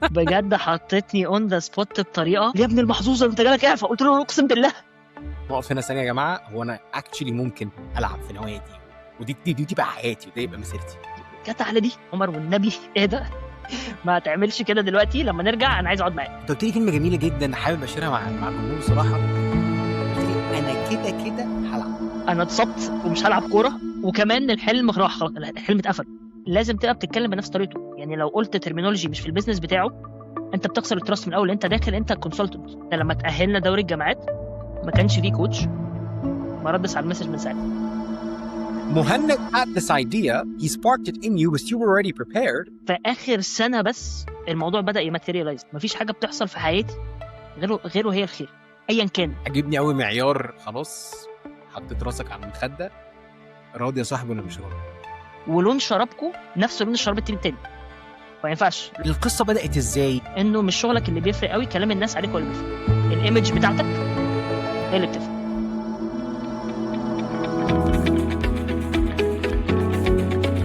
بجد حطتني اون ذا سبوت بطريقه، يا ابن المحظوظه انت جالك ايه؟ فقلت له اقسم بالله. نقف هنا ثانيه يا جماعه، هو انا اكشلي ممكن العب في نوادي، ودي تبقى حياتي وده يبقى مسيرتي. جت على دي عمر والنبي ايه ده؟ ما تعملش كده دلوقتي، لما نرجع انا عايز اقعد معاك. انت قلت لي كلمه جميله جدا حابب اشيرها مع الجمهور صراحه. قلت لي انا كده هلعب. انا اتصبت ومش هلعب كوره، وكمان الحلم راح خلاص، الحلم اتقفل. لازم تبقى بتتكلم بنفس طريقته، يعني لو قلت ترمينولوجي مش في البيزنس بتاعه انت بتخسر التراست من الاول. انت داخل انت كونسلتنت. لما تاهلنا دوري الجامعات ما كانش فيه كوتش، ما ردش على المسج من ساعتها. مهند had this idea, he sparked it in you but you were already prepared. في اخر سنه بس الموضوع بدا يماتيريالايز. مفيش حاجه بتحصل في حياتي غيره هي الخير ايا كان. عجبني قوي معيار، خلاص حطيت راسك على المخده، راضي يا صاحبي ولا مش راضي. ولون شرابكو نفس لون الشراب التاني، ما ينفعش. القصه بدات ازاي؟ انه مش شغلك اللي بيفرق قوي، كلام الناس عليك هو اللي بيفرق. الايمج بتاعتك هي اللي بتفرق.